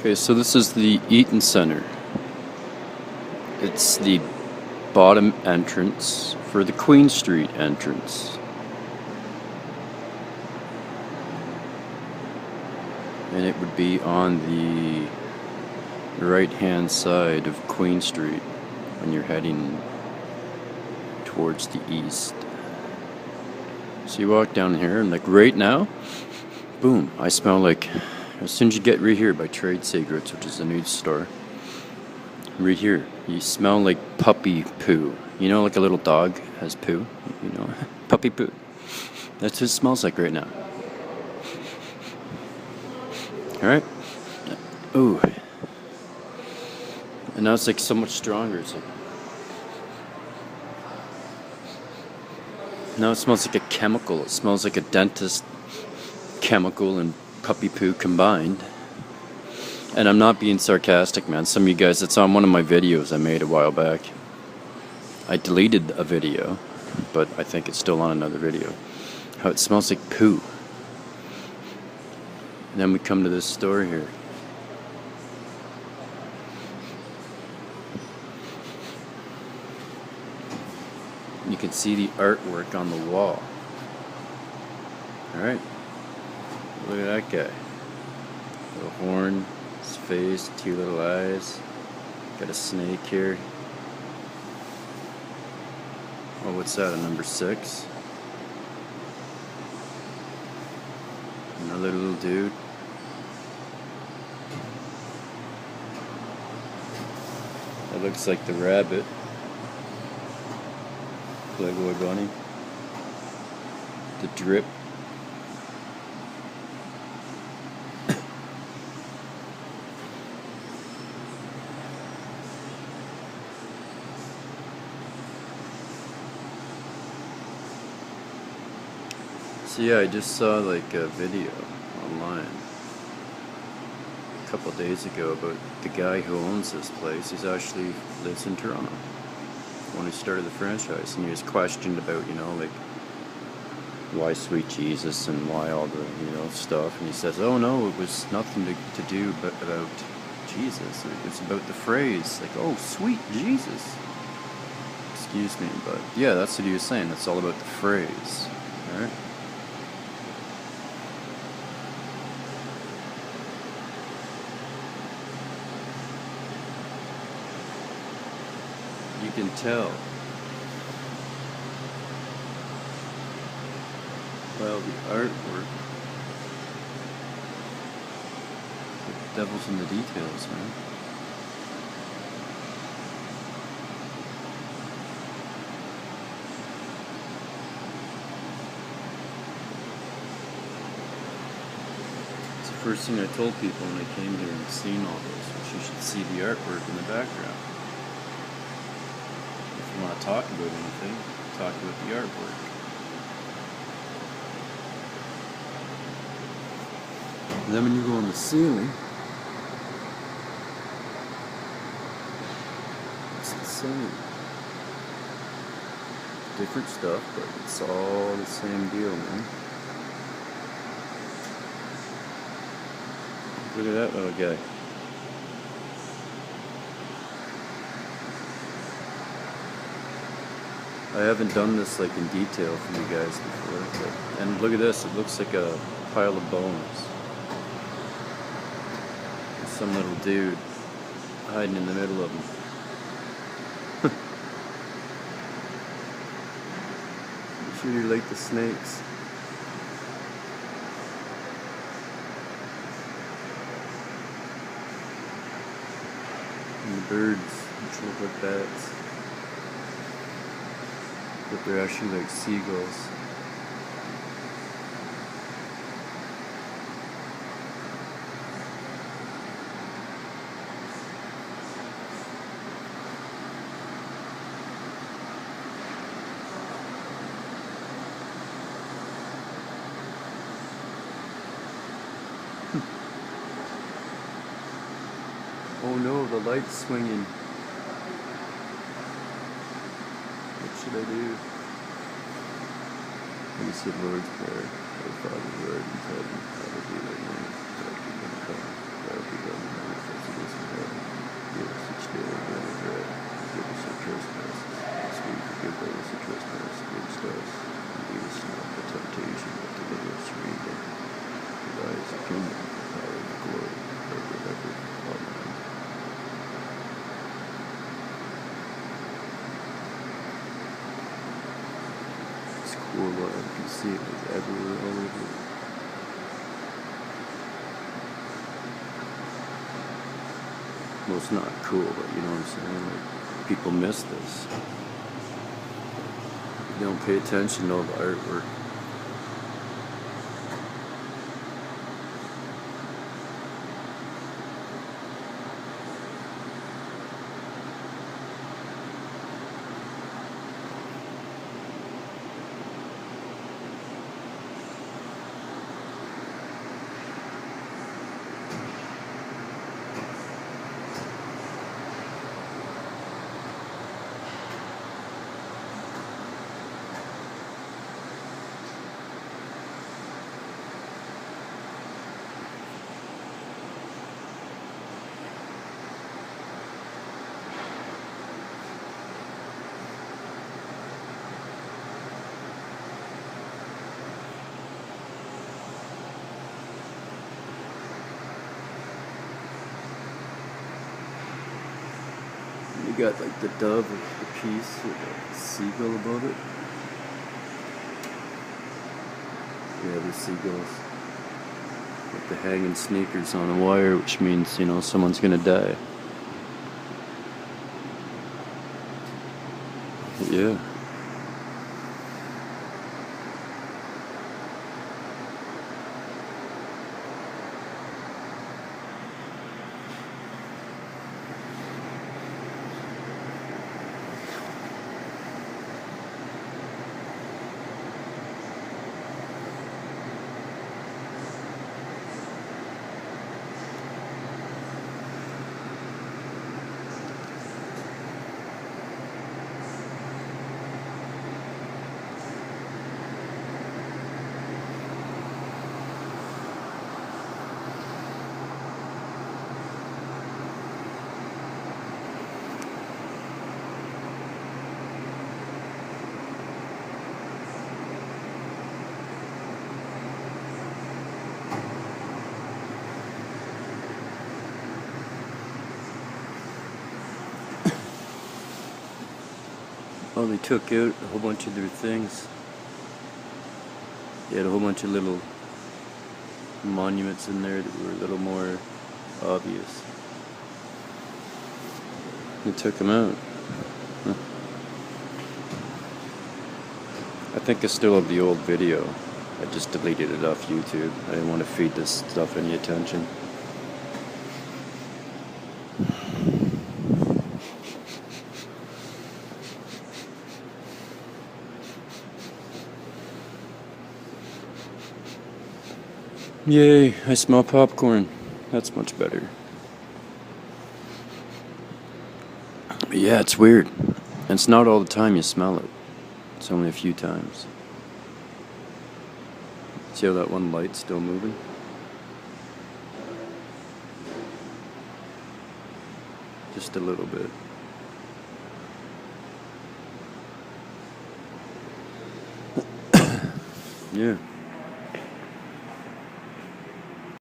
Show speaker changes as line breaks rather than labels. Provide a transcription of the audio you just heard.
Okay, so this is the Eaton Center. It's the bottom entrance for the Queen Street entrance. And it would be on the right-hand side of Queen Street when you're heading towards the east. So you walk down here and like right now, boom, I smell like, as soon as you get right here by Trade Secrets, which is a news store, right here, you smell like puppy poo. You know, like a little dog has poo, you know, puppy poo. That's what it smells like right now. Alright? Ooh. And now it's like so much stronger. It's like, now it smells like a chemical. It smells like a dentist chemical and puppy poo combined. And I'm not being sarcastic, man. Some of you guys, it's on one of my videos I made a while back. I deleted a video, but I think it's still on another video. How it smells like poo. And then we come to this store here. You can see the artwork on the wall. Alright. Look at that guy. Little horn, his face, two little eyes. Got a snake here. Oh, what's that? A number 6? Another little dude. That looks like the rabbit. Playboy bunny. The drip. So yeah, I just saw like a video online a couple days ago about the guy who owns this place. He's actually lives in Toronto. When he started the franchise, and he was questioned about, you know, like why Sweet Jesus and why all the, you know, stuff, and he says, oh no, it was nothing to do but about Jesus. It was about the phrase, like, oh, sweet Jesus. Excuse me, but yeah, that's what he was saying. That's all about the phrase. Alright? You can tell. Well, the artwork. The devil's in the details, man. It's the first thing I told people when I came here and seen all this, which you should see the artwork in the background. If you want to talk about anything, talk about the artwork. And then when you go on the ceiling, it's the same. Different stuff, but it's all the same deal, man. Look at that little guy. I haven't done this like in detail for you guys before, but, and look at this, it looks like a pile of bones. There's some little dude hiding in the middle of them. I'm sure you like the snakes. And the birds, which look like bats. But they're actually like seagulls. Oh no, the light's swinging. What should I do? Let me see the Lord's Prayer. Our Father, who art in heaven, hallowed be thy name. Thy kingdom come, thy will be done on earth kingdom, power, and glory, forever and ever. Amen. It's cool what you can see it like everywhere, all over. Well, it's not cool, but you know what I'm saying? Like, people miss this. You don't pay attention to all the artwork. You got like the dove of the piece with a seagull above it. Yeah, the seagulls. With the hanging sneakers on a wire, which means, you know, someone's gonna die. Yeah. Well, they took out a whole bunch of their things. They had a whole bunch of little monuments in there that were a little more obvious. They took them out. Huh. I think I still have the old video. I just deleted it off YouTube. I didn't want to feed this stuff any attention. Yay, I smell popcorn. That's much better. But yeah, it's weird. And it's not all the time you smell it. It's only a few times. See how that one light's still moving? Just a little bit. Yeah.